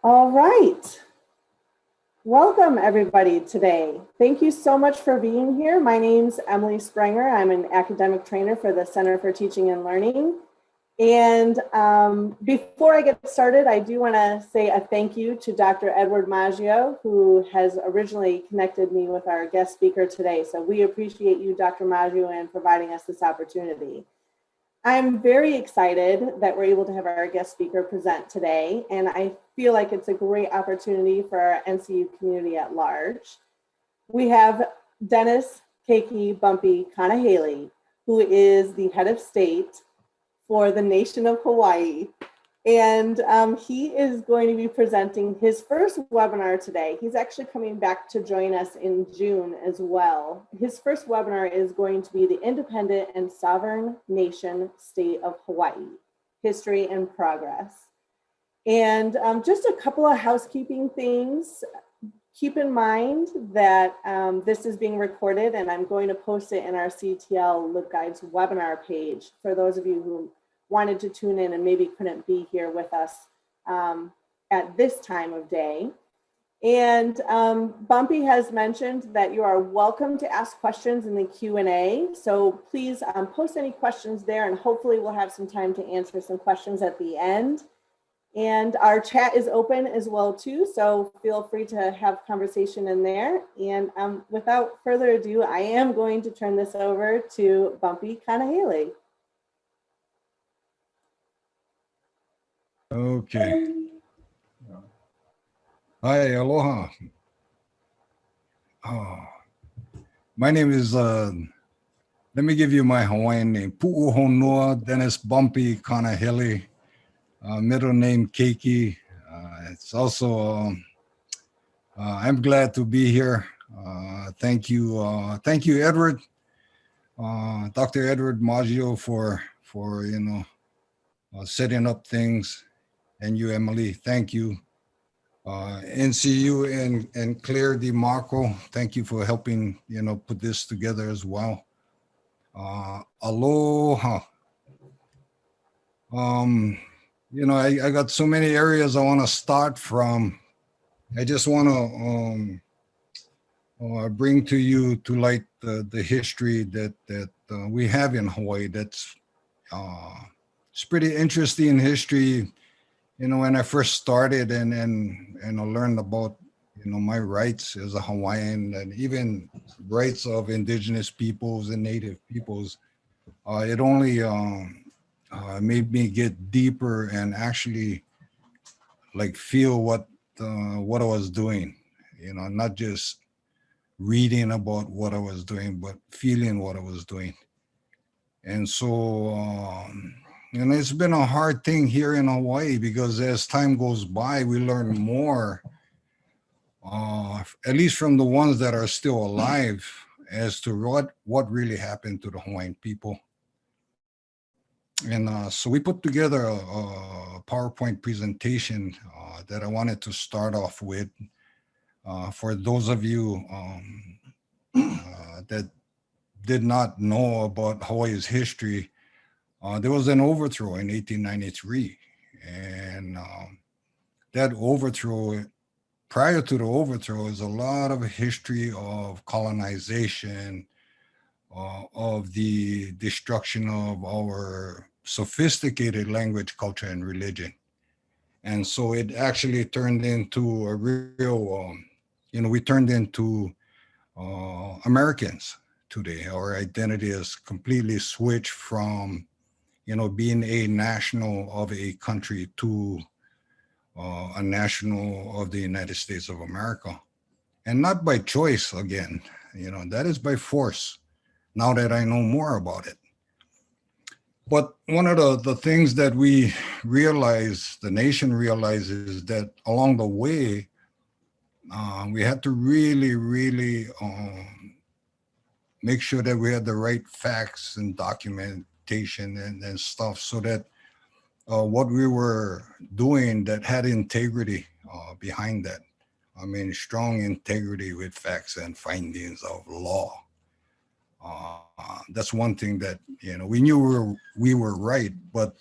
All right. Welcome everybody today. Thank you so much for being here. My name's Emily Sprenger. I'm an academic trainer for the Center for Teaching and Learning. And before I get started, I do want to say a thank you to Dr. Edward Maggio, who has originally connected me with our guest speaker today. So we appreciate you, Dr. Maggio, and providing us this opportunity. I'm very excited that we're able to have our guest speaker present today, and I feel like it's a great opportunity for our NCU community at large. We have Dennis Keiki Bumpy Kanahele, who is the head of state for the Nation of Hawai'i, and he is going to be presenting his first webinar today. He's actually coming back to join us in June as well. His first webinar is going to be the Independent and Sovereign Nation State of Hawaii, History and Progress. And just a couple of housekeeping things. Keep in mind that this is being recorded, and I'm going to post it in our CTL LibGuides webinar page for those of you who wanted to tune in and maybe couldn't be here with us at this time of day. And Bumpy has mentioned that you are welcome to ask questions in the Q&A. So please post any questions there, and hopefully we'll have some time to answer some questions at the end. And our chat is open as well too, so feel free to have conversation in there. And without further ado, I am going to turn this over to Bumpy Kanahele. Okay. Hi, aloha. My name is, let me give you my Hawaiian name, Pu'uhonua, Dennis Bumpy Kanahele, middle name Keiki. It's also, I'm glad to be here. Thank you, Edward, Dr. Edward Maggio for setting up things. And you, Emily, thank you. NCU and Claire DeMarco, thank you for helping, put this together as well. Aloha. I got so many areas I want to start from. I just want to bring to you to light the history that we have in Hawaii. That's it's pretty interesting history. When I first started and I learned about, my rights as a Hawaiian and even rights of indigenous peoples and native peoples, it only made me get deeper and actually feel what I was doing, not just reading about what I was doing, but feeling what I was doing. And so, it's been a hard thing here in Hawaii because as time goes by, we learn more, at least from the ones that are still alive, as to what really happened to the Hawaiian people. And so we put together a PowerPoint presentation that I wanted to start off with. For those of you that did not know about Hawaii's history, there was an overthrow in 1893, and that overthrow, prior to the overthrow, is a lot of history of colonization, of the destruction of our sophisticated language, culture, and religion. And so it actually turned into a real, we turned into Americans today. Our identity is completely switched from being a national of a country to a national of the United States of America. And not by choice, again, that is by force, now that I know more about it. But one of the things that we realize, the nation realizes, that along the way, we had to really, really make sure that we had the right facts and documentation and stuff, so that what we were doing that had integrity behind that. I mean, strong integrity with facts and findings of law. That's one thing that, we knew we were right, but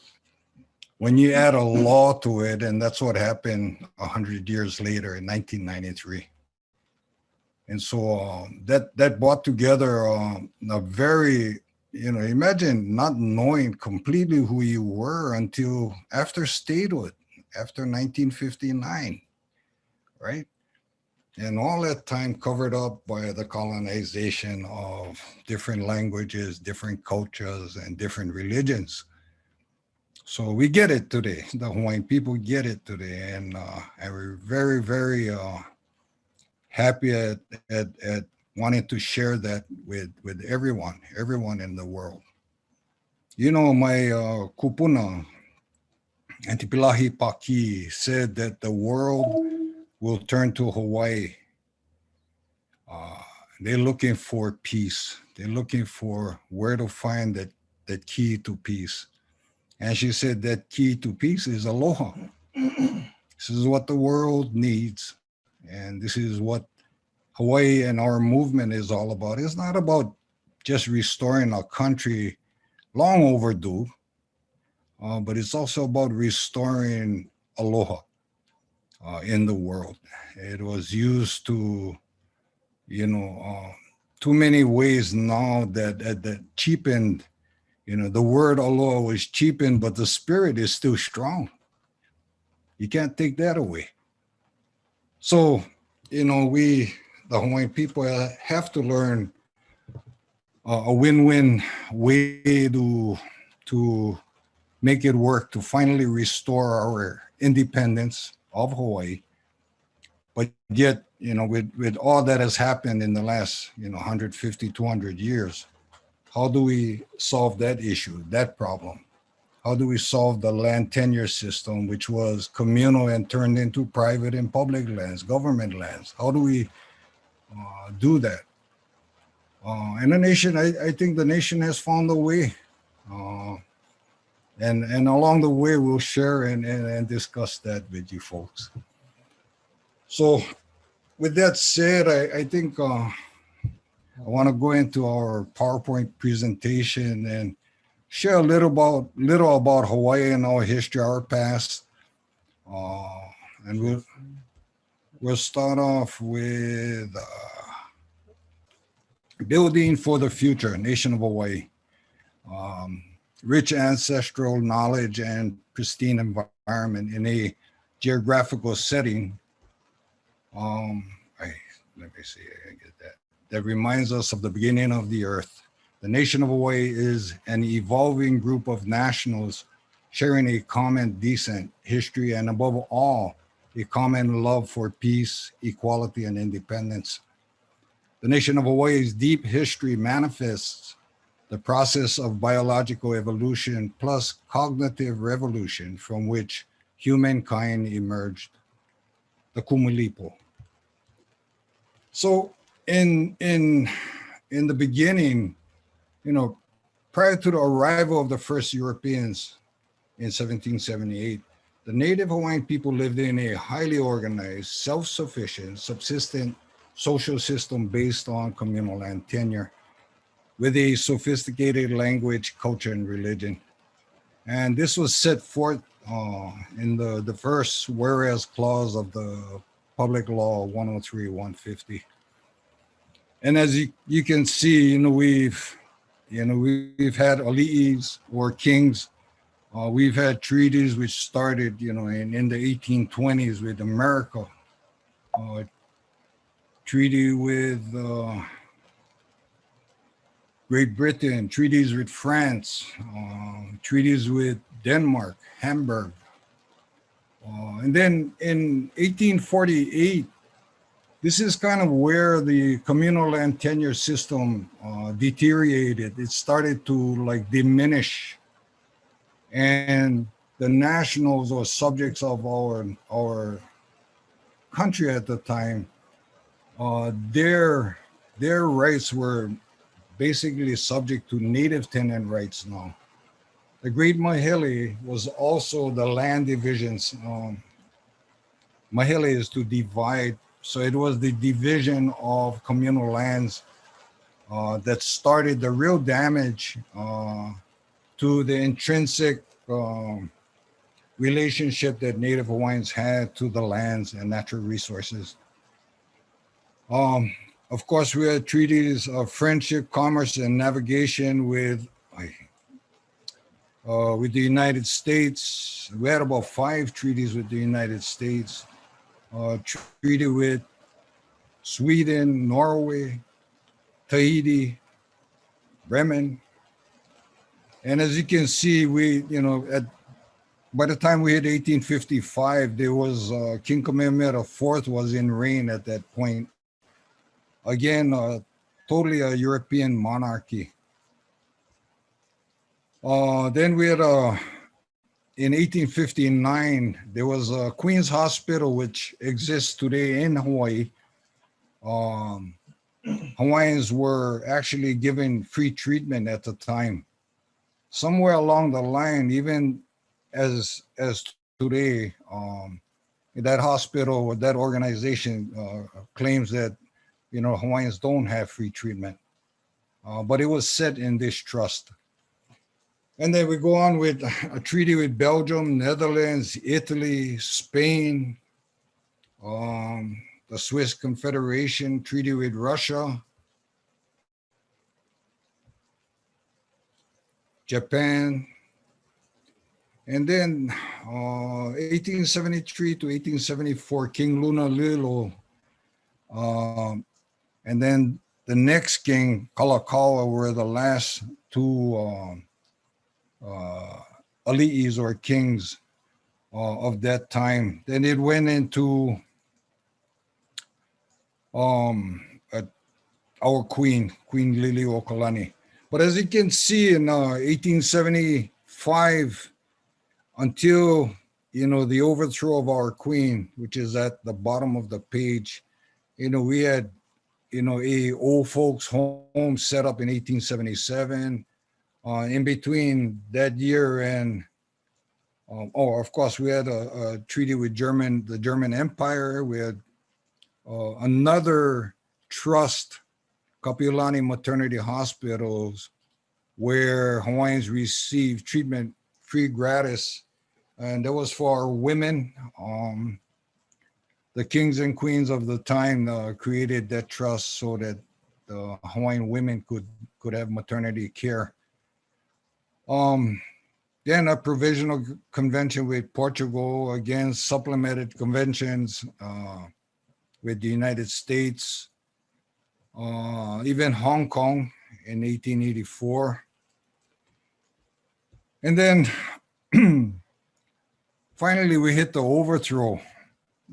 when you add a law to it, and that's what happened 100 years later in 1993. And so that brought together a very, imagine not knowing completely who you were until after statehood, after 1959, right? And all that time covered up by the colonization of different languages, different cultures, and different religions. So we get it today. The Hawaiian people get it today. And we're very, very happy at wanting to share that with everyone in the world. My Kupuna, Antipilahi Paki, said that the world will turn to Hawaii. They're looking for peace. They're looking for where to find that key to peace. And she said that key to peace is aloha. This is what the world needs. And this is what Hawaii and our movement is all about. It's not about just restoring a country long overdue, but it's also about restoring aloha in the world. It was used to, too many ways now that cheapened, the word aloha was cheapened, but the spirit is still strong. You can't take that away. So, we, the Hawaiian people, have to learn a win-win way to make it work, to finally restore our independence of Hawaii. But yet, with all that has happened in the last, 150, 200 years, how do we solve that issue, that problem? How do we solve the land tenure system, which was communal and turned into private and public lands, government lands? How do we do that? And the nation, I think the nation has found a way. And along the way, we'll share and discuss that with you folks. So with that said, I think I want to go into our PowerPoint presentation and share a little about Hawaii and our history, our past. And we'll start off with building for the future, Nation of Hawai'i. Rich ancestral knowledge and pristine environment in a geographical setting. Let me see, I get that. That reminds us of the beginning of the earth. The Nation of Hawaii is an evolving group of nationals sharing a common decent history and above all, a common love for peace, equality, and independence. The Nation of Hawaii's deep history manifests the process of biological evolution plus cognitive revolution from which humankind emerged, the Kumulipo. So in the beginning, prior to the arrival of the first Europeans in 1778, the native Hawaiian people lived in a highly organized, self-sufficient, subsistent social system based on communal land tenure with a sophisticated language, culture, and religion. And this was set forth in the first whereas clause of the Public Law 103-150. And as you can see, we've had ali'is or kings. We've had treaties which started, in the 1820s with America. Treaty with Great Britain, treaties with France, treaties with Denmark, Hamburg. And then in 1848, this is kind of where the communal land tenure system deteriorated. It started to diminish. And the nationals or subjects of our country at the time, their rights were basically subject to native tenant rights now. The Great Mahele was also the land divisions. Mahele is to divide. So it was the division of communal lands that started the real damage to the intrinsic relationship that Native Hawaiians had to the lands and natural resources. Of course, we had treaties of friendship, commerce, and navigation with the United States. We had about 5 treaties with the United States. Treaty with Sweden, Norway, Tahiti, Bremen. And as you can see, by the time we hit 1855, there was King Kamehameha IV was in reign at that point. Again, totally a European monarchy. Then we had in 1859, there was a Queen's Hospital, which exists today in Hawaii. Hawaiians were actually given free treatment at the time. Somewhere along the line, even as today, that hospital, that organization claims that Hawaiians don't have free treatment, but it was set in this trust. And then we go on with a treaty with Belgium, Netherlands, Italy, Spain, the Swiss Confederation, treaty with Russia, Japan, and then 1873 to 1874, King Lunalilo, and then the next king, Kalakaua, were the last 2 ali'is or kings of that time. Then it went into our queen, Queen Liliuokalani. But as you can see in 1875, until the overthrow of our queen, which is at the bottom of the page, we had a old folks home set up in 1877. In between that year and of course, we had a treaty with the German Empire. We had another trust, Kapiolani Maternity Hospitals, where Hawaiians received treatment free gratis, and that was for women. The kings and queens of the time created that trust so that the Hawaiian women could have maternity care. Then a provisional convention with Portugal, again, supplemented conventions with the United States, even Hong Kong in 1884. And then finally, we hit the overthrow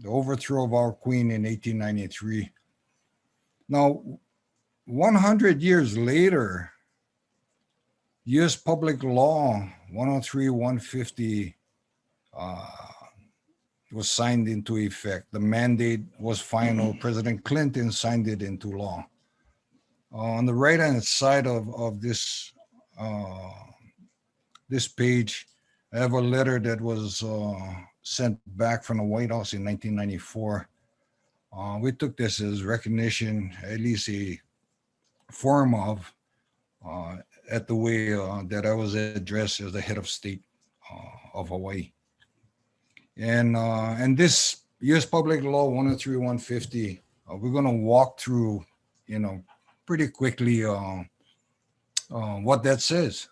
of our queen in 1893. Now, 100 years later, U.S. Public Law 103-150 was signed into effect. The mandate was final. President Clinton signed it into law. On the right-hand side of this page, I have a letter that was sent back from the White House in 1994. We took this as recognition, at least a form of, at the way that I was addressed as the head of state of Hawaii. And this U.S. Public Law 103-150, we're going to walk through, pretty quickly what that says.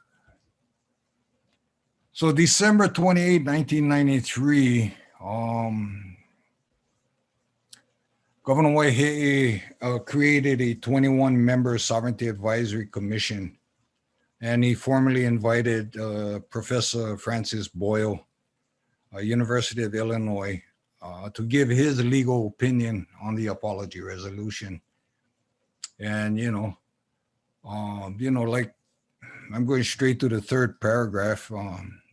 So December 28, 1993, Governor Waihee created a 21-member Sovereignty Advisory Commission, and he formally invited Professor Francis Boyle, University of Illinois, to give his legal opinion on the apology resolution. And, like, I'm going straight to the third paragraph.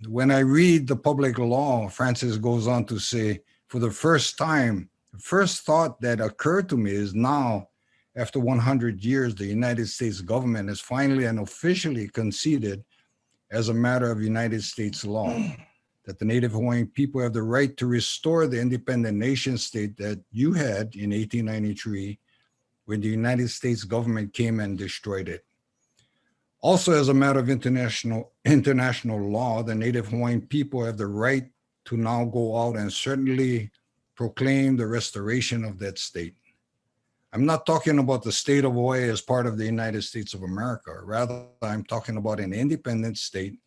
When I read the public law, Francis goes on to say, for the first time, the first thought that occurred to me is now, after 100 years, the United States government has finally and officially conceded as a matter of United States law that the Native Hawaiian people have the right to restore the independent nation state that you had in 1893 when the United States government came and destroyed it. Also, as a matter of international law, the Native Hawaiian people have the right to now go out and certainly proclaim the restoration of that state. I'm not talking about the state of Hawaii as part of the United States of America. Rather, I'm talking about an independent state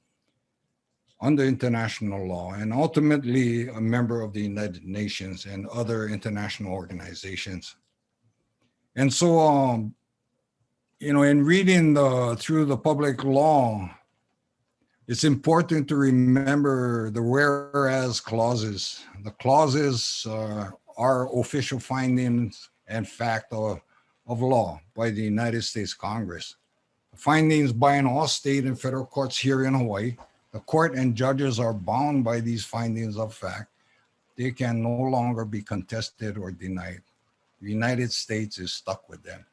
under international law and ultimately a member of the United Nations and other international organizations. And so, in reading through the public law, it's important to remember the whereas clauses. The clauses are official findings and fact of law by the United States Congress. Findings by an all state and federal courts here in Hawaii. The court and judges are bound by these findings of fact. They can no longer be contested or denied. The United States is stuck with them.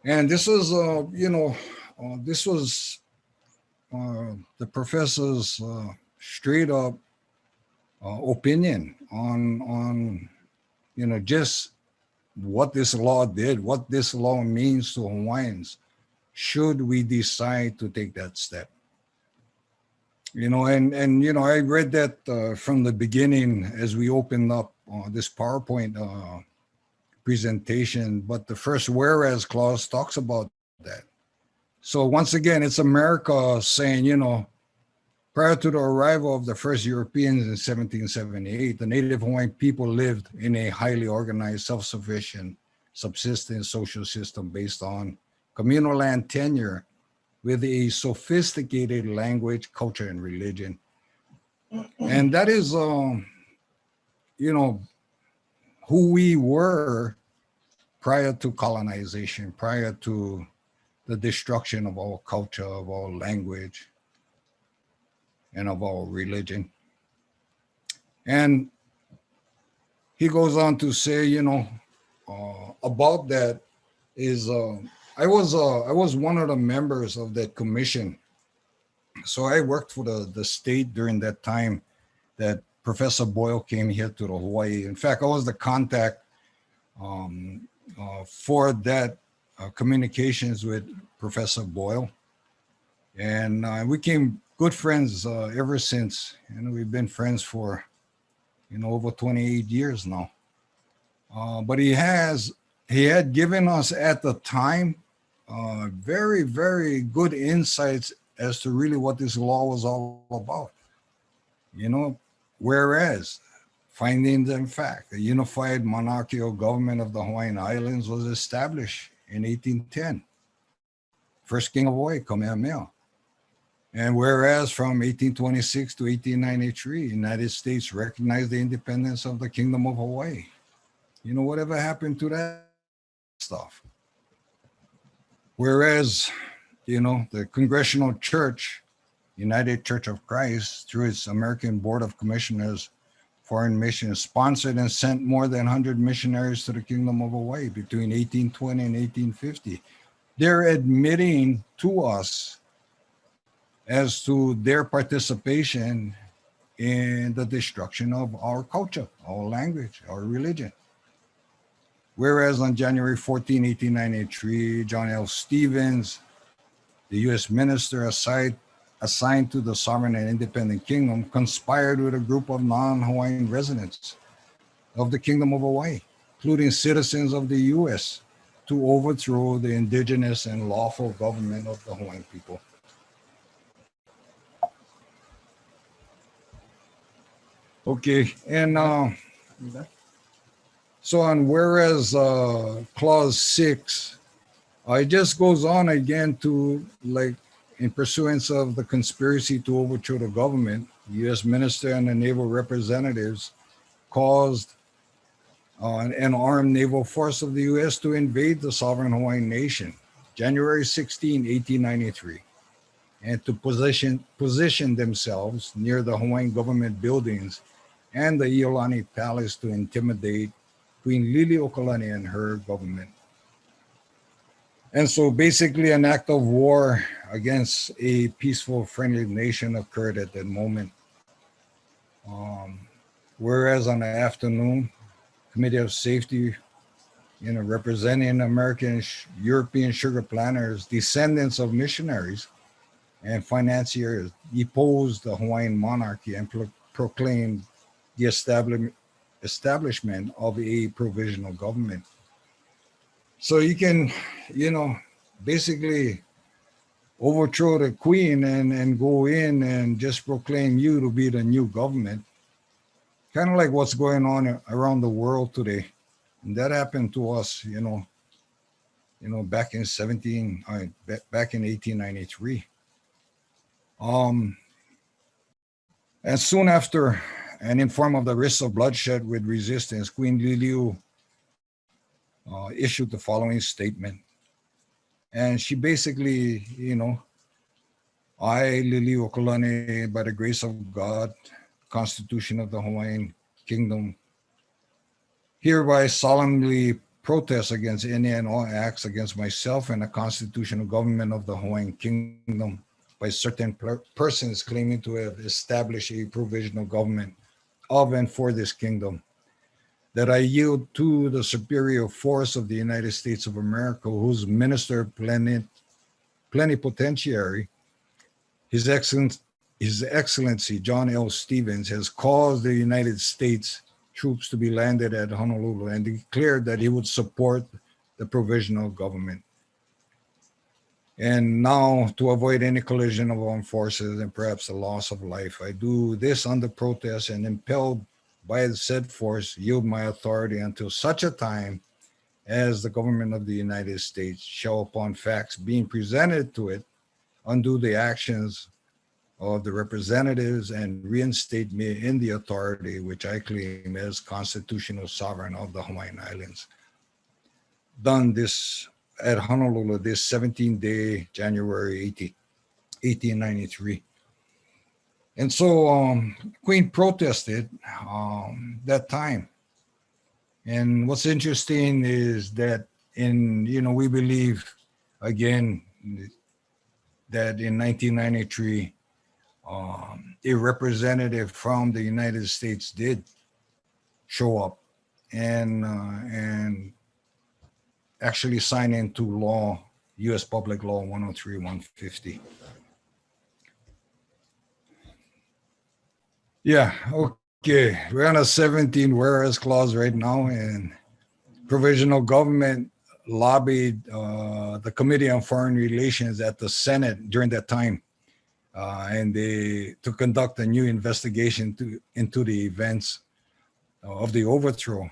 And this is, this was the professor's straight up opinion on just what this law did, what this law means to Hawaiians, should we decide to take that step. I read that from the beginning as we opened up this PowerPoint presentation, but the first whereas clause talks about that. So once again, it's America saying, prior to the arrival of the first Europeans in 1778, the Native Hawaiian people lived in a highly organized, self-sufficient, subsistence social system based on communal land tenure with a sophisticated language, culture, and religion. And that is, who we were prior to colonization, prior to the destruction of our culture, of our language, and of our religion. And he goes on to say, about that is, I was one of the members of that commission. So I worked for the state during that time that Professor Boyle came here to the Hawaii. In fact, I was the contact for that communications with Professor Boyle. And we became good friends ever since. We've been friends for, over 28 years now. But he had given us at the time very, very good insights as to really what this law was all about. Whereas findings and fact, the unified monarchical government of the Hawaiian Islands was established in 1810. First King of Hawaii, Kamehameha. And whereas from 1826 to 1893, the United States recognized the independence of the Kingdom of Hawaii. Whatever happened to that stuff? Whereas, the Congressional Church, United Church of Christ, through its American Board of Commissioners, Foreign Missions, sponsored and sent more than 100 missionaries to the Kingdom of Hawaii between 1820 and 1850. They're admitting to us as to their participation in the destruction of our culture, our language, our religion. Whereas on January 14, 1893, John L. Stevens, the U.S. minister assigned to the sovereign and independent kingdom, conspired with a group of non-Hawaiian residents of the Kingdom of Hawaii, including citizens of the U.S., to overthrow the indigenous and lawful government of the Hawaiian people. Okay, and so on whereas clause 6, it just goes on again to, like, in pursuance of the conspiracy to overthrow the government, the U.S. minister and the naval representatives caused an armed naval force of the U.S. to invade the sovereign Hawaiian nation, January 16, 1893, and to position themselves near the Hawaiian government buildings and the Iolani Palace to intimidate Queen Liliuokalani and her government. And so basically an act of war against a peaceful, friendly nation occurred at that moment. Whereas on the afternoon, Committee of Safety, representing American, European sugar planters, descendants of missionaries and financiers, deposed the Hawaiian monarchy and proclaimed the establishment of a provisional government. So you can, basically overthrow the queen and go in and just proclaim you to be the new government. Kind of like what's going on around the world today. And that happened to us, back in 1893. And soon after, and informed of the risks of bloodshed with resistance, Queen Liliu issued the following statement. And she basically, I, Liliu Iolani, by the grace of God, Constitution of the Hawaiian Kingdom, hereby solemnly protest against any and all acts against myself and the constitutional government of the Hawaiian Kingdom by certain persons claiming to have established a provisional government of and for this kingdom, that I yield to the superior force of the United States of America, whose minister plenipotentiary, His Excellency John L. Stevens, has caused the United States troops to be landed at Honolulu and declared that he would support the provisional government. And now, to avoid any collision of armed forces and perhaps the loss of life, I do this under protest and impelled by the said force, yield my authority until such a time as the government of the United States shall, upon facts being presented to it, undo the actions of the representatives and reinstate me in the authority which I claim as constitutional sovereign of the Hawaiian Islands. Done this at Honolulu, this 17th day, January 1893. And so Queen protested that time. And what's interesting is that we believe, again, that in 1993, a representative from the United States did show up and actually sign into law, U.S. Public Law 103-150. Yeah, okay. We're on a 17 whereas clause right now, and provisional government lobbied the Committee on Foreign Relations at the Senate during that time, and to conduct a new investigation into the events of the overthrow.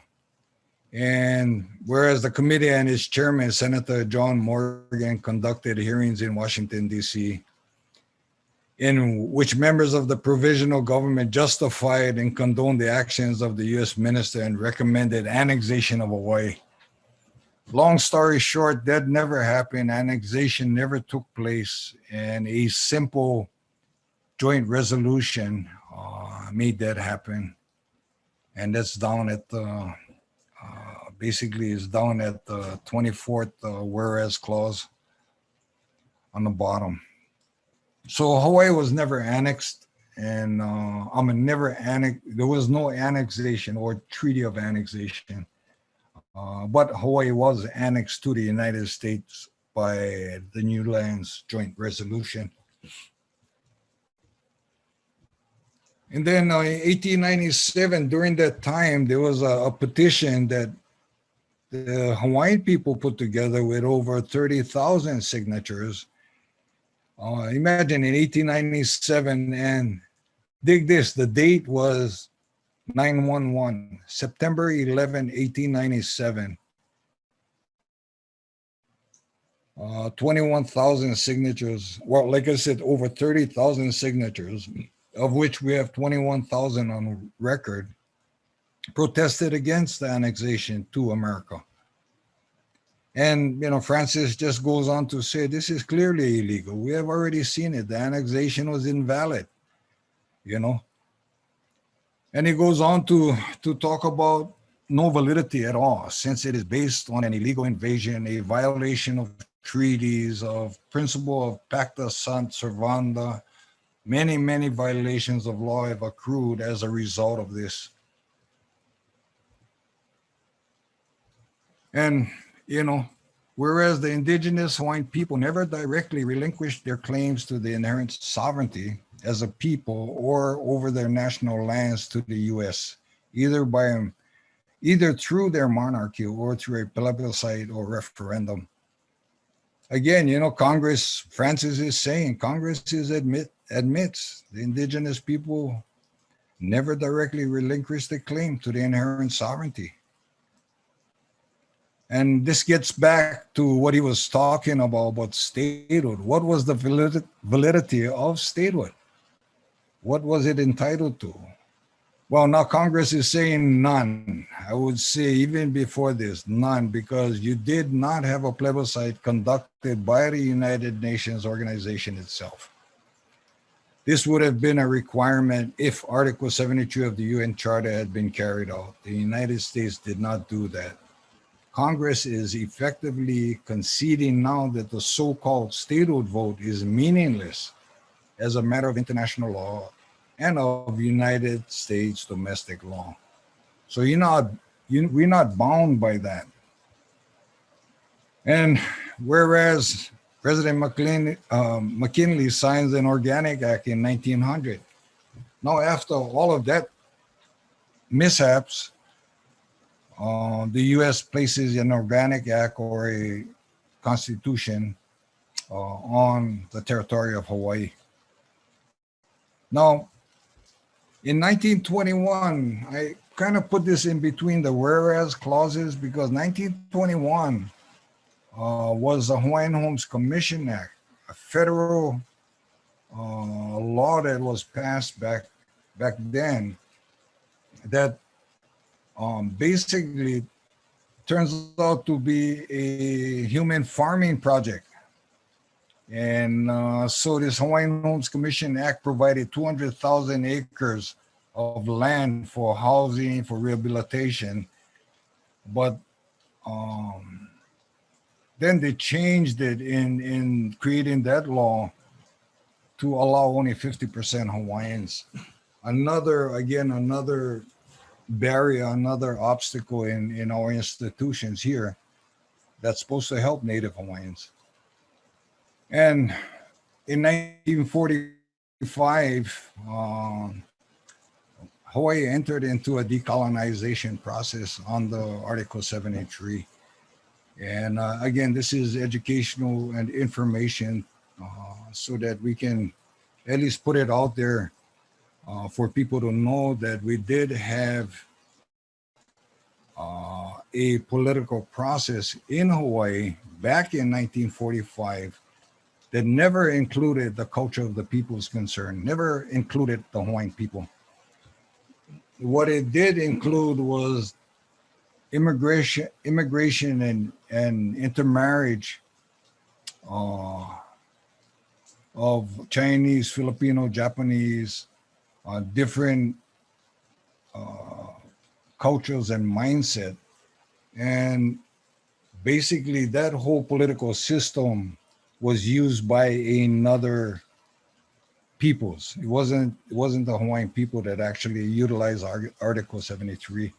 And whereas the committee and its chairman, Senator John Morgan, conducted hearings in Washington, D.C., in which members of the provisional government justified and condoned the actions of the U.S. minister and recommended annexation of Hawaii. Long story short, that never happened. Annexation never took place, and a simple joint resolution made that happen. And that's down at the basically is down at the 24th whereas clause on the bottom. So Hawaii was never annexed, and there was no annexation or treaty of annexation, but Hawaii was annexed to the United States by the New Lands Joint Resolution. And then in 1897, during that time, there was a petition that the Hawaiian people put together with over 30,000 signatures. Imagine in 1897, and dig this, the date was 9/11, September 11, 1897. 21,000 signatures. Well, like I said, over 30,000 signatures, of which we have 21,000 on record, protested against the annexation to America. And, Francis just goes on to say, this is clearly illegal. We have already seen it. The annexation was invalid, And he goes on to talk about no validity at all, since it is based on an illegal invasion, a violation of treaties, of principle of pacta sunt servanda. Many, many violations of law have accrued as a result of this. And, whereas the indigenous Hawaiian people never directly relinquished their claims to the inherent sovereignty as a people or over their national lands to the U.S., either through their monarchy or through a plebiscite or referendum. Again, Congress, Francis is saying, Congress admits the indigenous people never directly relinquished the claim to the inherent sovereignty. And this gets back to what he was talking about statehood. What was the validity of statehood? What was it entitled to? Well, now Congress is saying none. I would say even before this, none, because you did not have a plebiscite conducted by the United Nations organization itself. This would have been a requirement if Article 72 of the UN Charter had been carried out. The United States did not do that. Congress is effectively conceding now that the so-called statehood vote is meaningless as a matter of international law and of United States domestic law. So we're not bound by that. And whereas President McKinley signs an Organic Act in 1900, now after all of that mishaps, the U.S. places an Organic Act or a constitution on the territory of Hawaii. Now, in 1921, I kind of put this in between the whereas clauses because 1921 was the Hawaiian Homes Commission Act, a federal law that was passed back then that basically turns out to be a human farming project. And so this Hawaiian Homes Commission Act provided 200,000 acres of land for housing, for rehabilitation. But then they changed it in creating that law to allow only 50% Hawaiians. Another barrier, another obstacle in our institutions here that's supposed to help Native Hawaiians. And in 1945, Hawaii entered into a decolonization process under Article 73. And again, this is educational and information so that we can at least put it out there for people to know that we did have a political process in Hawaii back in 1945 that never included the culture of the people's concerned, never included the Hawaiian people. What it did include was immigration and intermarriage of Chinese, Filipino, Japanese, different cultures and mindset. And basically that whole political system was used by another peoples. It wasn't the Hawaiian people that actually utilized Article 73.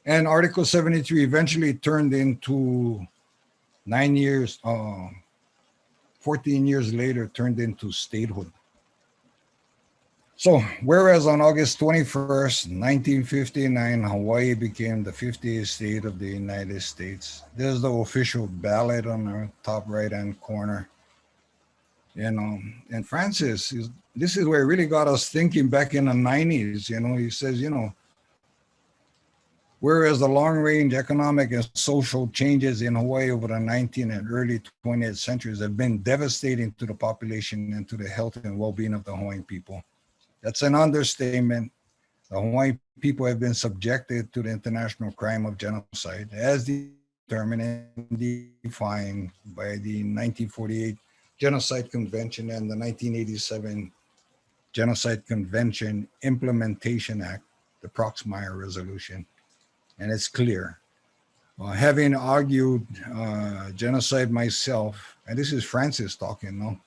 And Article 73 eventually turned into 14 years later, turned into statehood. So, whereas on August 21st, 1959, Hawaii became the 50th state of the United States. There's the official ballot on the top right-hand corner. And Francis, this is where it really got us thinking back in the 90s. He says, whereas the long-range economic and social changes in Hawaii over the 19th and early 20th centuries have been devastating to the population and to the health and well-being of the Hawaiian people. That's an understatement. The Hawaiian people have been subjected to the international crime of genocide as determined and defined by the 1948 Genocide Convention and the 1987 Genocide Convention Implementation Act, the Proxmire Resolution. And it's clear. Having argued genocide myself, and this is Francis talking,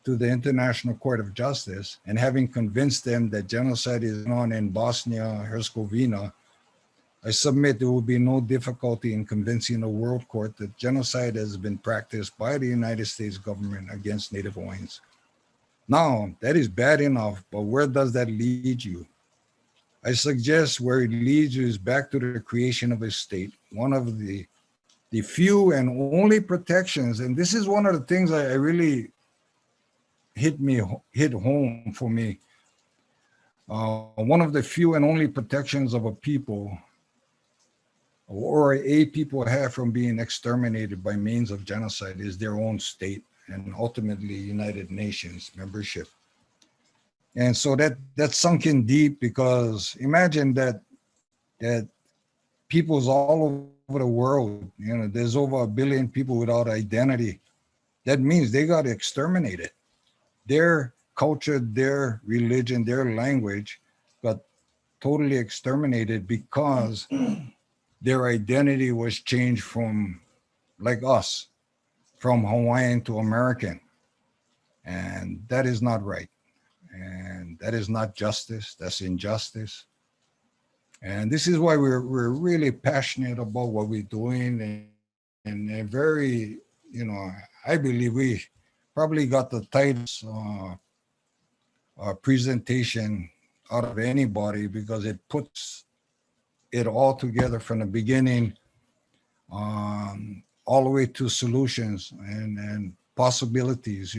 to the International Court of Justice, and having convinced them that genocide is on in Bosnia-Herzegovina, I submit there will be no difficulty in convincing the World Court that genocide has been practiced by the United States government against Native Hawaiians. Now, that is bad enough, but where does that lead you? I suggest where it leads you is back to the creation of a state. One of the few and only protections, and this is one of the things I really hit home for me. One of the few and only protections of a people or a people have from being exterminated by means of genocide is their own state and ultimately United Nations membership. And so that sunk in deep, because imagine that peoples all over the world, there's over 1 billion people without identity. That means they got exterminated. Their culture, their religion, their language got totally exterminated because their identity was changed from, like us, from Hawaiian to American. And that is not right. And that is not justice, that's injustice. And this is why we're really passionate about what we're doing, and very, I believe we probably got the tightest presentation out of anybody, because it puts it all together from the beginning all the way to solutions and possibilities,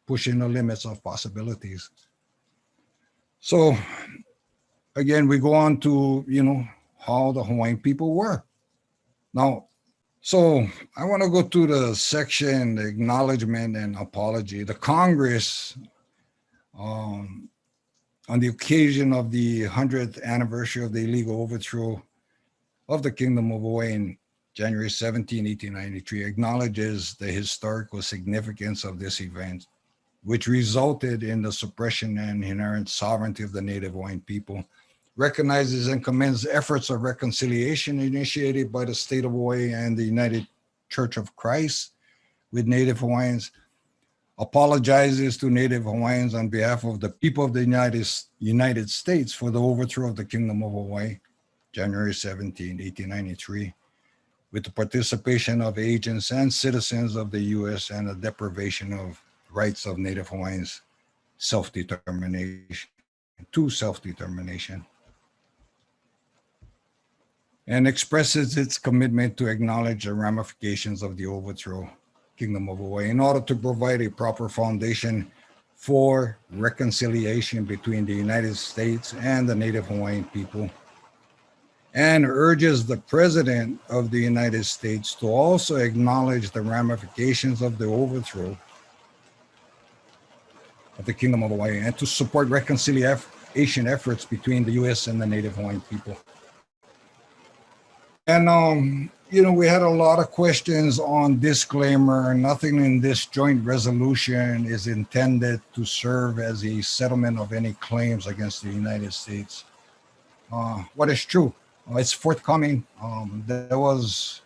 pushing the limits of possibilities. So again, we go on to, how the Hawaiian people were. Now, so I want to go to the section, the acknowledgement and apology. The Congress, on the occasion of the 100th anniversary of the illegal overthrow of the Kingdom of Hawaii in January 17, 1893, acknowledges the historical significance of this event, which resulted in the suppression and inherent sovereignty of the Native Hawaiian people, recognizes and commends efforts of reconciliation initiated by the state of Hawaii and the United Church of Christ with Native Hawaiians, apologizes to Native Hawaiians on behalf of the people of the United States for the overthrow of the Kingdom of Hawaii, January 17, 1893, with the participation of agents and citizens of the U.S. and the deprivation of rights of Native Hawaiians self-determination, and expresses its commitment to acknowledge the ramifications of the overthrow Kingdom of Hawaii in order to provide a proper foundation for reconciliation between the United States and the Native Hawaiian people, and urges the President of the United States to also acknowledge the ramifications of the overthrow of the Kingdom of Hawaii and to support reconciliation efforts between the U.S. and the Native Hawaiian people. And, we had a lot of questions on disclaimer. Nothing in this joint resolution is intended to serve as a settlement of any claims against the United States. What is true? It's forthcoming. There was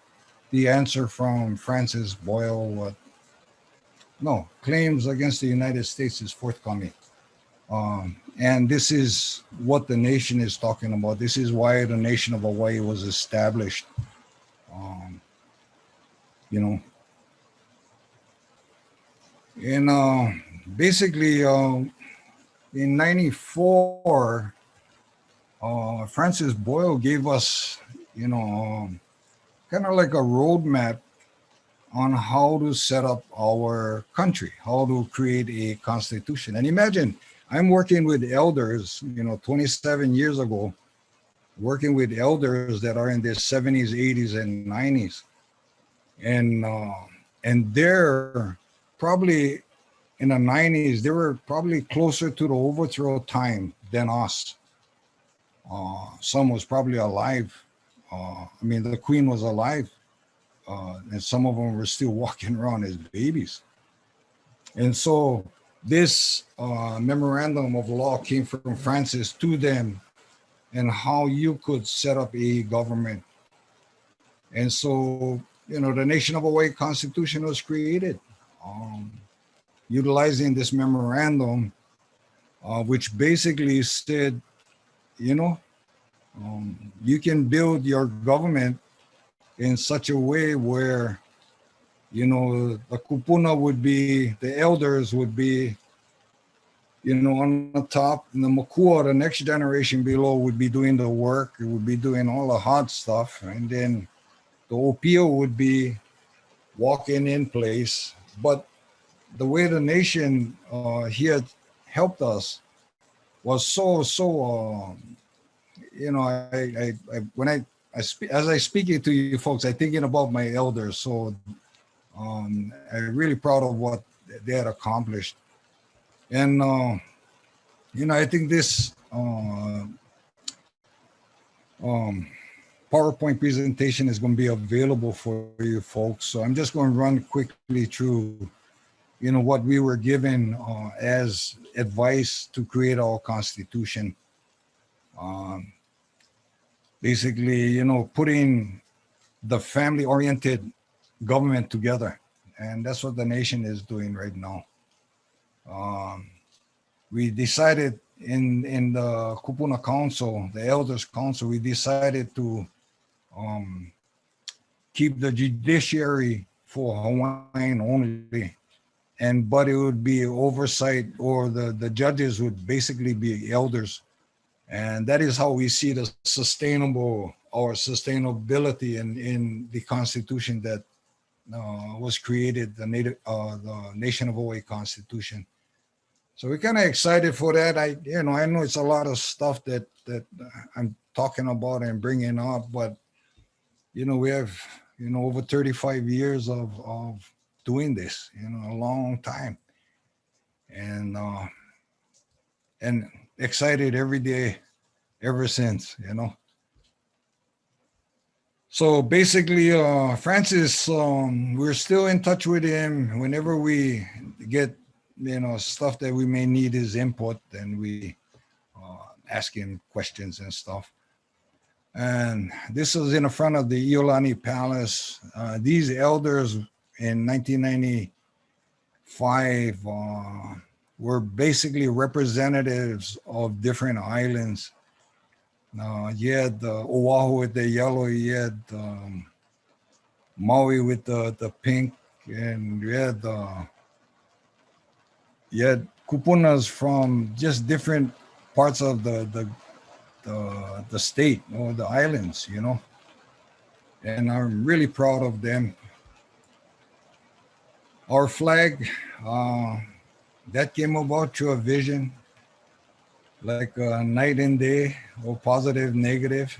the answer from Francis Boyle. No, claims against the United States is forthcoming. And this is what the nation is talking about. This is why the Nation of Hawaii was established. And basically, in '94, Francis Boyle gave us, kind of like a roadmap on how to set up our country, how to create a constitution. And imagine, I'm working with elders, 27 years ago, working with elders that are in their 70s, 80s, and 90s. And they're probably in the 90s, they were probably closer to the overthrow time than us. Some was probably alive. The Queen was alive. And some of them were still walking around as babies. And so this memorandum of law came from Francis to them, and how you could set up a government. And so, the Nation of Hawaii Constitution was created, utilizing this memorandum, which basically said, you can build your government in such a way where, the Kupuna would be, the elders would be on the top, and the makua, the next generation below, would be doing the work. It would be doing all the hard stuff. And then the opio would be walking in place. But the way the nation here helped us was when I speak, as I speak it to you folks, I'm thinking about my elders. So I'm really proud of what they had accomplished. And, I think this PowerPoint presentation is going to be available for you folks. So I'm just going to run quickly through, what we were given as advice to create our Constitution. Basically, putting the family-oriented government together. And that's what the nation is doing right now. We decided in the Kupuna Council, the Elders Council, we decided to keep the judiciary for Hawaiian only, but it would be oversight, or the judges would basically be elders. And that is how we see the sustainability in the Constitution that was created, the Nation of Hawai'i Constitution. So we're kind of excited for that. I know it's a lot of stuff that I'm talking about and bringing up, but we have over 35 years of doing this, a long time, and excited every day ever since. So basically, Francis, we're still in touch with him. Whenever we get stuff that we may need his input, and we ask him questions and stuff. And this was in the front of the Iolani Palace. These elders in 1995 were basically representatives of different islands. You had Oahu with the yellow, you had Maui with the pink, and you had Kupunas from just different parts of the state or the islands, and I'm really proud of them. Our flag, that came about through a vision, like night and day, or positive, negative.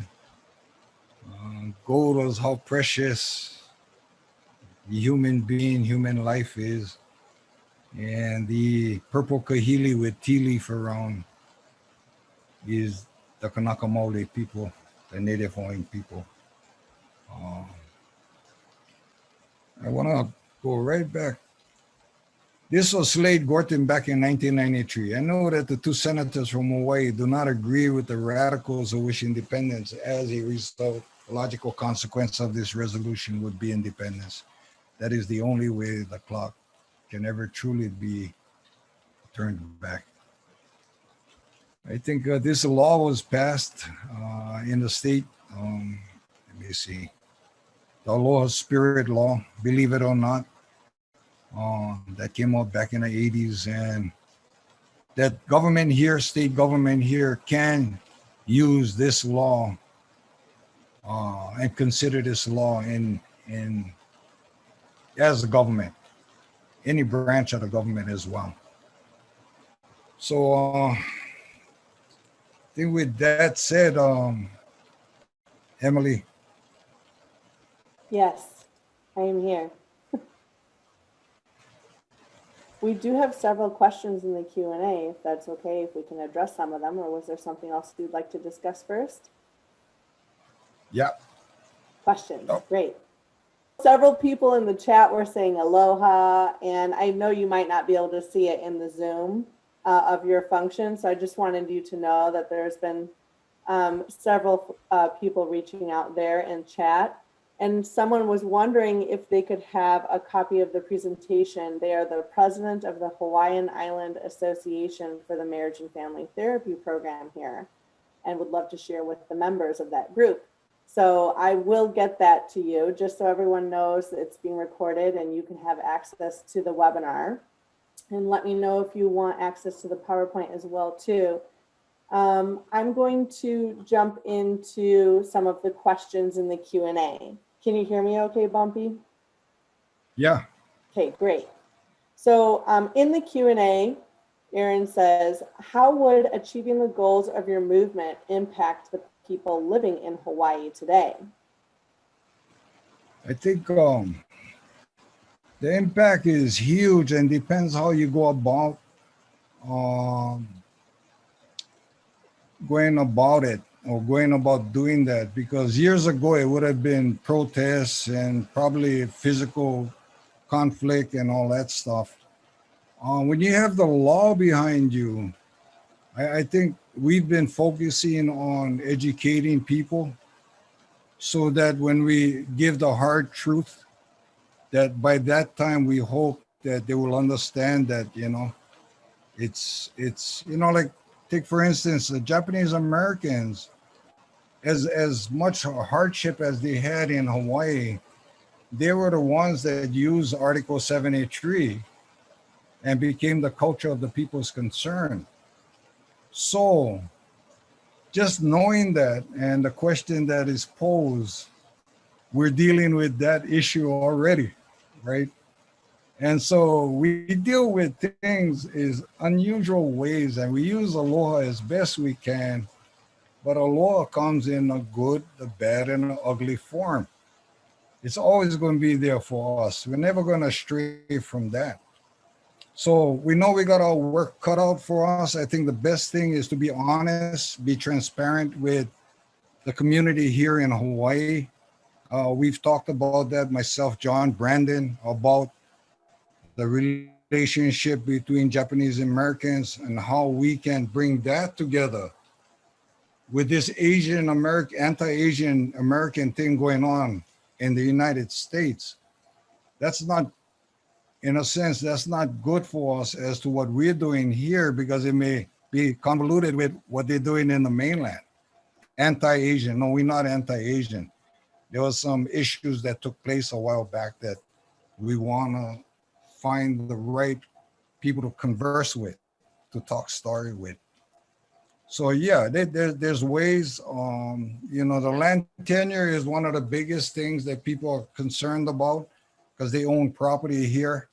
Gold was how precious the human life is. And the purple kahili with tea leaf around is the Kanaka Maoli people, the Native Hawaiian people. I want to go right back. This was Slade Gorton back in 1993. I know that the two senators from Hawaii do not agree with the radicals who wish independence. As a result, a logical consequence of this resolution would be independence. That is the only way the clock can ever truly be turned back. I think this law was passed in the state. Let me see. The Aloha Spirit Law, believe it or not, that came out back in the 80s, and that government here, state government here, can use this law and consider this law in as a government, any branch of the government as well. So I think with that said, Emily. Yes, I am here. We do have several questions in the Q&A, if that's okay, if we can address some of them, or was there something else you'd like to discuss first? Yeah. Questions, Great. Several people in the chat were saying aloha, and I know you might not be able to see it in the Zoom of your function, so I just wanted you to know that there's been several people reaching out there in chat. And someone was wondering if they could have a copy of the presentation. They are the president of the Hawaiian Island Association for the Marriage and Family Therapy Program here, and would love to share with the members of that group. So I will get that to you, just so everyone knows it's being recorded and you can have access to the webinar. And let me know if you want access to the PowerPoint as well too. I'm going to jump into some of the questions in the Q&A. Can you hear me okay, Bumpy? Yeah. Okay, great. So in the Q&A, Aaron says, how would achieving the goals of your movement impact the people living in Hawaii today? I think the impact is huge and depends how you go about um, going about it or going about doing that. Because years ago, it would have been protests and probably physical conflict and all that stuff. When you have the law behind you, I think we've been focusing on educating people so that when we give the hard truth, that by that time we hope that they will understand that, it's like, take for instance the Japanese Americans, as much hardship as they had in Hawaii, they were the ones that used Article 73 and became the culture of the people's concern. So just knowing that and the question that is posed, we're dealing with that issue already, right? And so we deal with things in unusual ways, and we use aloha as best we can, but aloha comes in a good, the bad, and an ugly form. It's always going to be there for us. We're never going to stray from that. So we know we got our work cut out for us. I think the best thing is to be honest, be transparent with the community here in Hawaii. We've talked about that, myself, John, Brandon, about the relationship between Japanese Americans and how we can bring that together with this Asian American, anti-Asian American thing going on in the United States. That's not, in a sense, that's not good for us as to what we're doing here, because it may be convoluted with what they're doing in the mainland. Anti-Asian, no, we're not anti-Asian. There was some issues that took place a while back that we want to find the right people to converse with, to talk story with. So yeah, there's ways. The land tenure is one of the biggest things that people are concerned about because they own property here.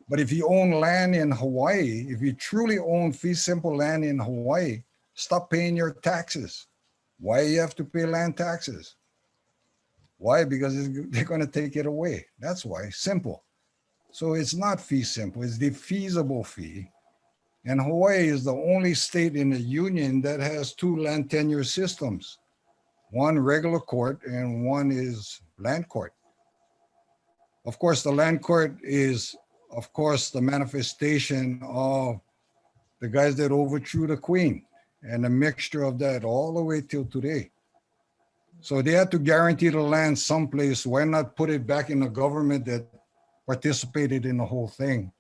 But if you own land in Hawaii, if you truly own fee simple land in Hawaii, stop paying your taxes. Why you have to pay land taxes? Why? Because they're going to take it away. That's why. Simple. So it's not fee simple, it's the feasible fee. And Hawaii is the only state in the union that has two land tenure systems. One regular court and one is land court. Of course, the land court is, of course, the manifestation of the guys that overthrew the queen and a mixture of that all the way till today. So they had to guarantee the land someplace. Why not put it back in the government that participated in the whole thing?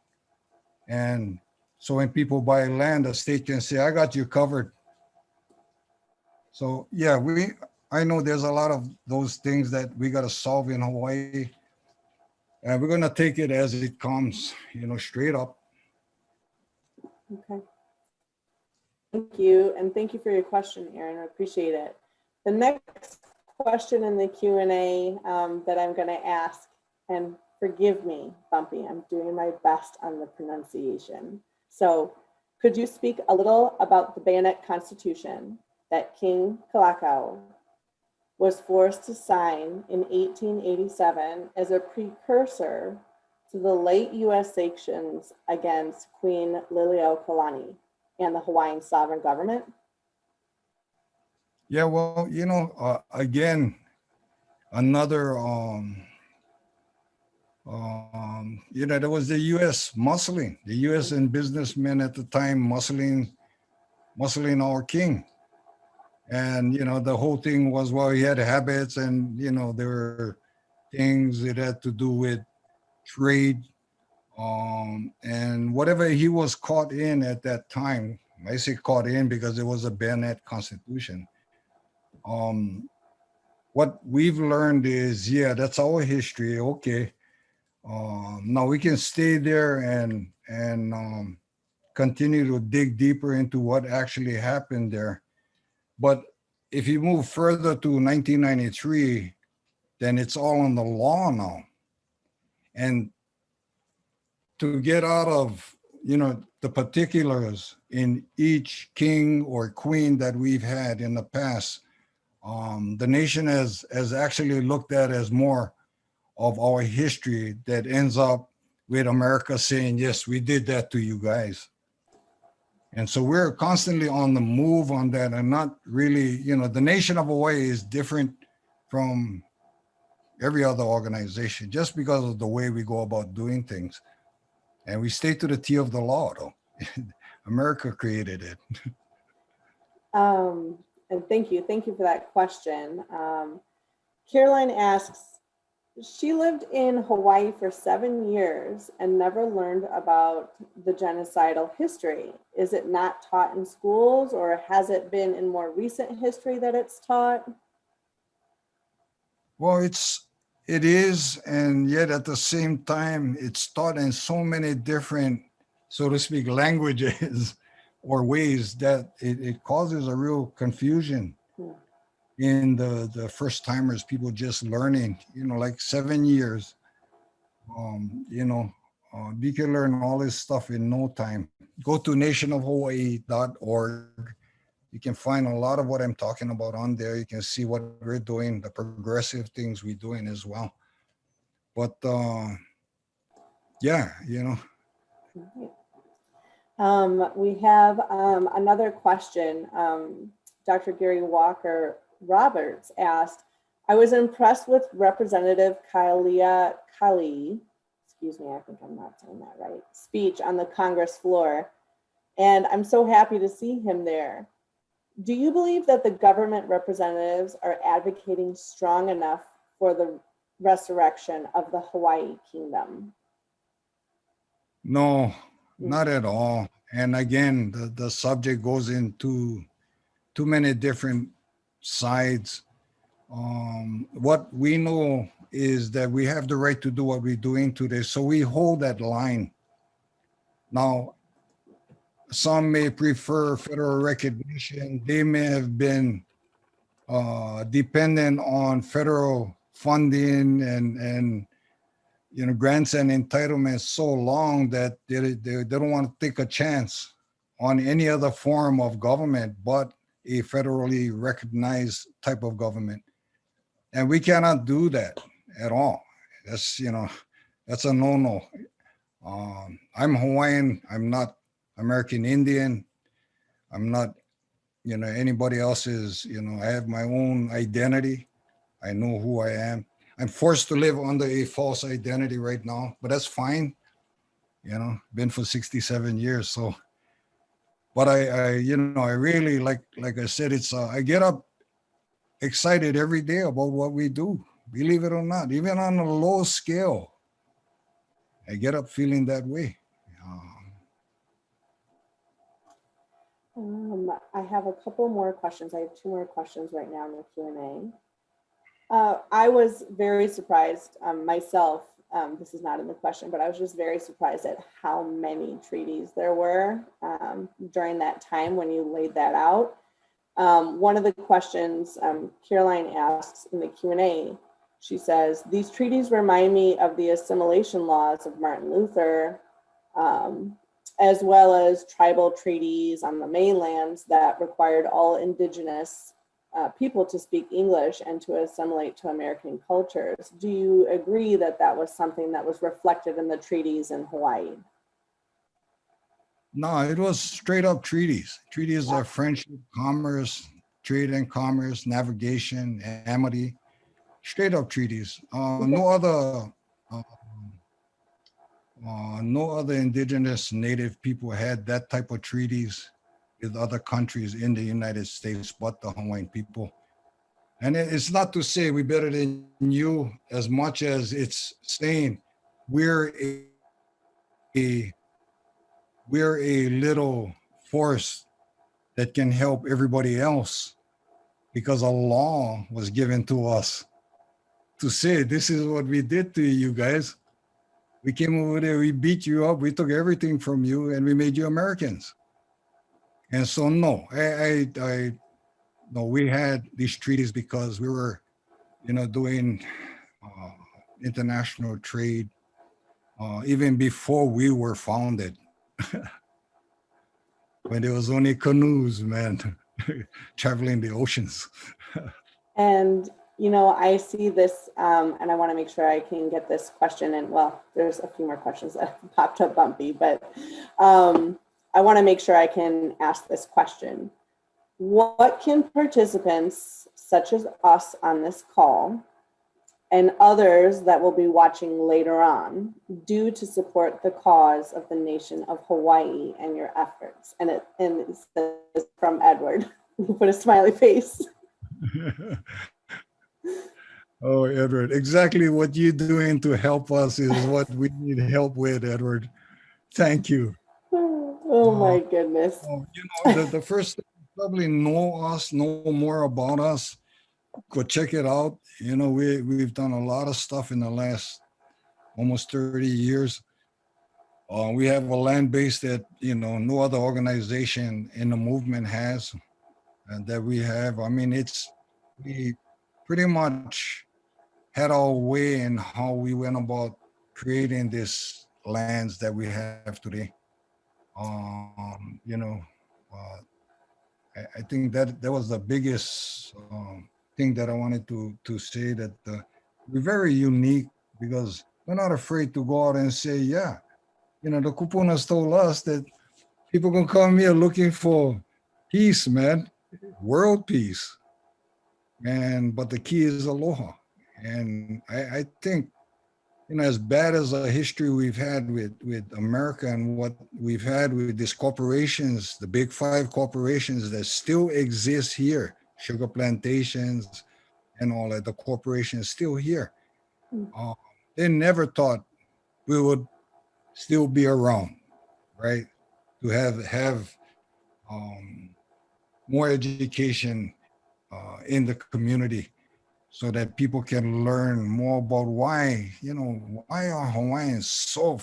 And so when people buy land, the state can say, I got you covered. So yeah, I know there's a lot of those things that we got to solve in Hawaii. And we're going to take it as it comes, straight up. Okay. Thank you. And thank you for your question, Aaron. I appreciate it. The next question in the Q&A that I'm going to ask, and forgive me, Bumpy, I'm doing my best on the pronunciation. So could you speak a little about the bayonet constitution that King Kalakau was forced to sign in 1887 as a precursor to the late US sanctions against Queen Liliuokalani and the Hawaiian sovereign government? Yeah, well, again, another, there was the U.S. muscling, the U.S. and businessmen at the time muscling our king. And, the whole thing was, well, he had habits and, there were things it had to do with trade. And whatever he was caught in at that time, I say caught in because it was a bayonet constitution. What we've learned is, yeah, that's our history. Okay. Now we can stay there and and continue to dig deeper into what actually happened there. But if you move further to 1993, then it's all on the law now. And to get out of, the particulars in each king or queen that we've had in the past, the nation has actually looked at as more of our history that ends up with America saying, yes, we did that to you guys. And so we're constantly on the move on that, and not really, the Nation of Hawaii is different from every other organization just because of the way we go about doing things. And we stay to the T of the law, though. America created it. And thank you for that question. Caroline asks, she lived in Hawaii for 7 years and never learned about the genocidal history. Is it not taught in schools, or has it been in more recent history that it's taught? Well, it is, and yet at the same time, it's taught in so many different, so to speak, languages or ways that it causes a real confusion in the first timers, people just learning, like 7 years. You can learn all this stuff in no time. Go to nationofhawaii.org. You can find a lot of what I'm talking about on there. You can see what we're doing, the progressive things we're doing as well. But yeah, We have another question. Dr. Gary Walker Roberts asked, I was impressed with Representative Kalia Kali, excuse me, I think I'm not saying that right, speech on the Congress floor, and I'm so happy to see him there. Do you believe that the government representatives are advocating strong enough for the resurrection of the Hawaii Kingdom? No, not at all. And again, the subject goes into too many different sides. What we know is that we have the right to do what we're doing today. So we hold that line. Now, some may prefer federal recognition. They may have been dependent on federal funding and grants and entitlements so long that they don't want to take a chance on any other form of government but a federally recognized type of government. And we cannot do that at all. That's a no-no. I'm Hawaiian. I'm not American Indian. I'm not anybody else's. I have my own identity. I know who I am. I'm forced to live under a false identity right now, but that's fine. Been for 67 years. So, but I really, like I said, I get up excited every day about what we do, believe it or not, even on a low scale. I get up feeling that way. I have a couple more questions. I have 2 more questions right now in the Q&A. I was very surprised myself. This is not in the question, but I was just very surprised at how many treaties there were during that time when you laid that out. One of the questions Caroline asks in the Q&A, she says, these treaties remind me of the assimilation laws of Martin Luther, as well as tribal treaties on the mainlands that required all indigenous people to speak English and to assimilate to American cultures. Do you agree that that was something that was reflected in the treaties in Hawaii? No, it was straight up treaties. Treaties are friendship, commerce, trade and commerce, navigation, amity, straight up treaties. No other indigenous native people had that type of treaties with other countries in the United States, but the Hawaiian people. And it's not to say we're better than you as much as it's saying we're a little force that can help everybody else, because a law was given to us to say, this is what we did to you guys. We came over there, we beat you up, we took everything from you, and we made you Americans. And so, no, no, we had these treaties because we were, doing international trade even before we were founded. When there was only canoes, man, traveling the oceans. And, I see this, and I want to make sure I can get this question in. Well, there's a few more questions that have popped up, Bumpy, but I want to make sure I can ask this question. What can participants, such as us on this call, and others that will be watching later on, do to support the cause of the nation of Hawaii and your efforts? And it says from Edward, who put a smiley face. Oh, Edward, exactly what you're doing to help us is what we need help with, Edward. Thank you. Oh my goodness. The first thing, probably know us, know more about us. Go check it out. We've done a lot of stuff in the last almost 30 years. We have a land base that, no other organization in the movement has, and that we have. I mean, we pretty much had our way in how we went about creating these lands that we have today. I think that was the biggest thing that I wanted to say, that we're very unique because we're not afraid to go out and say, yeah, the Kupunas told us that people can come here looking for peace, man, world peace. But the key is aloha. And I think, as bad as the history we've had with America and what we've had with these corporations, the big five corporations that still exist here, sugar plantations and all that, the corporations still here. They never thought we would still be around, right? To have more education in the community, so that people can learn more about why are Hawaiians so,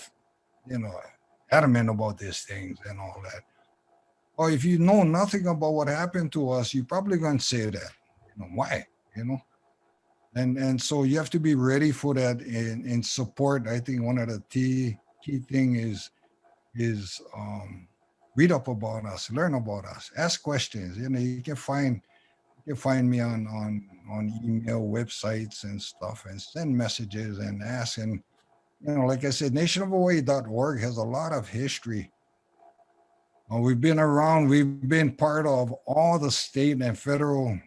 adamant about these things and all that. Or if you know nothing about what happened to us, you're probably going to say that, why, and so you have to be ready for that and support. I think one of the key thing is read up about us, learn about us, ask questions. You can find me on email, websites and stuff, and send messages and ask. And like I said, nationofhawaii.org has a lot of history. We've been around, we've been part of all the state and federal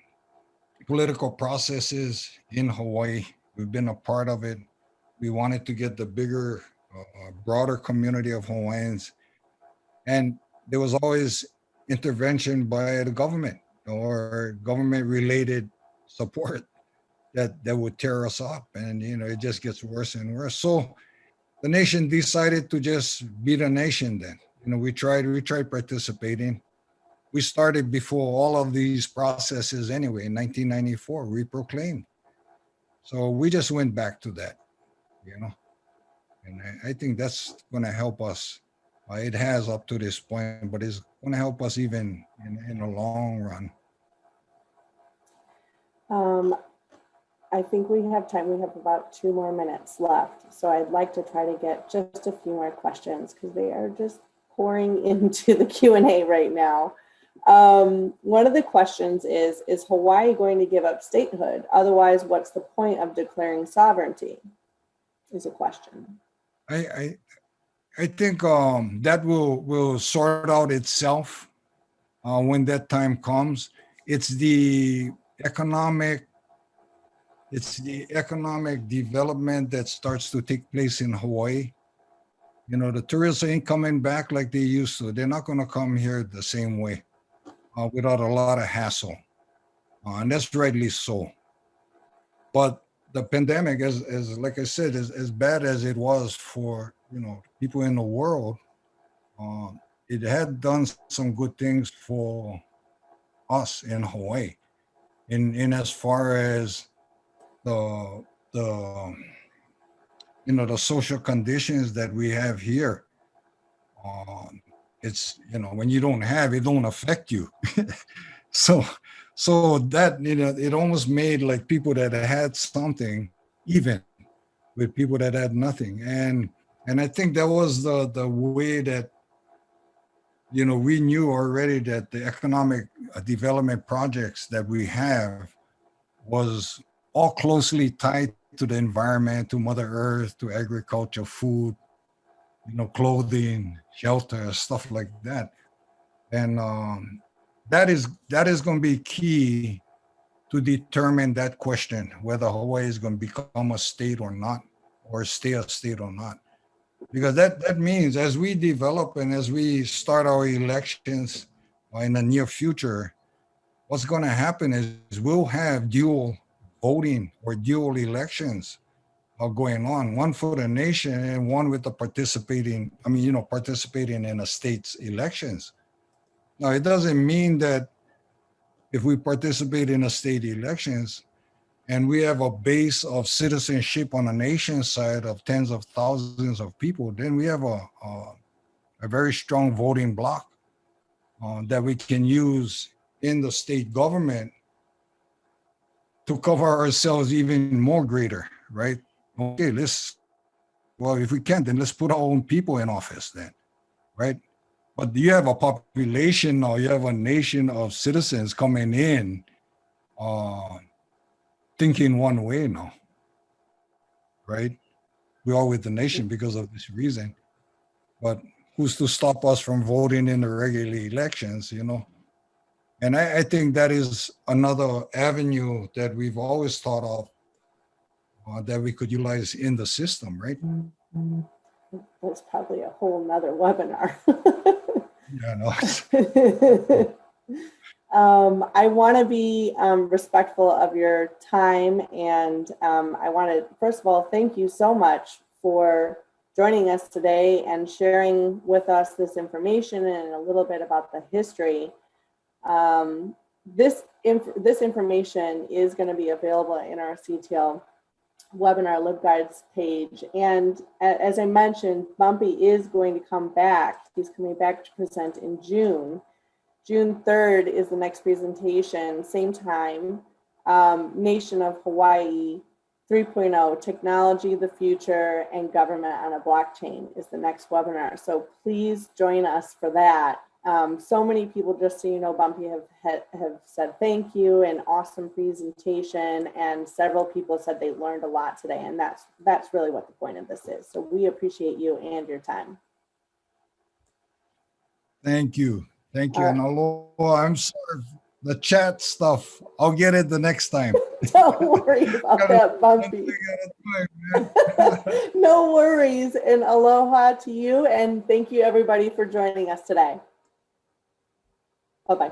political processes in Hawaii. We've been a part of it. We wanted to get the bigger, broader community of Hawaiians. And there was always intervention by the government or government related support that would tear us up. And, it just gets worse and worse. So the nation decided to just be the nation then. We tried participating. We started before all of these processes anyway. In 1994, we proclaimed. So we just went back to that, and I think that's going to help us. It has up to this point, but it's going to help us even in the long run. I think we have time. We have about 2 more minutes left. So I'd like to try to get just a few more questions because they are just pouring into the Q&A right now. One of the questions is Hawaii going to give up statehood? Otherwise, what's the point of declaring sovereignty? Is a question. I think that will sort out itself when that time comes. It's the economic development that starts to take place in Hawaii. The tourists ain't coming back like they used to. They're not going to come here the same way without a lot of hassle. And that's rightly so. But the pandemic, as like I said, as bad as it was for, people in the world, it had done some good things for us in Hawaii. In as far as the you know, the social conditions that we have here. It's, you know, when you don't have, it don't affect you. So, so that, you know, it almost made like people that had something even with people that had nothing. And I think that was the way that, you know, we knew already that the economic development projects that we have was all closely tied to the environment, to Mother Earth, to agriculture, food, you know, clothing, shelter, stuff like that. And that is going to be key to determine that question, whether Hawaii is going to become a state or not, or stay a state or not. Because that means as we develop and as we start our elections in the near future, what's going to happen is we'll have dual voting or dual elections going on, one for the nation and one with the participating, I mean, you know, participating in a state's elections. Now, it doesn't mean that if we participate in a state elections and we have a base of citizenship on the nation side of tens of thousands of people, then we have a very strong voting bloc that we can use in the state government to cover ourselves even more greater, right? Okay, well, if we can't, then let's put our own people in office then, right? But you have a population or you have a nation of citizens coming in thinking one way now, right? We are with the nation because of this reason. But who's to stop us from voting in the regular elections, you know? And I think that is another avenue that we've always thought of that we could utilize in the system, right? That's probably a whole nother webinar. Yeah, no. I want to be respectful of your time, and I want to, first of all, thank you so much for joining us today and sharing with us this information and a little bit about the history. This information is going to be available in our CTL webinar LibGuides page. And as I mentioned, Bumpy is going to come back. He's coming back to present in June. June 3rd is the next presentation, same time. Nation of Hawai'i 3.0, Technology, the Future, and Government on a Blockchain is the next webinar. So please join us for that. So many people, just so you know, Bumpy have said thank you, an awesome presentation, and several people said they learned a lot today, and that's really what the point of this is. So we appreciate you and your time. Thank you. Thank you. And aloha, I'm sorry, the chat stuff, I'll get it the next time. Don't worry about that, Bumpy. No worries, and aloha to you, and thank you everybody for joining us today. Bye-bye.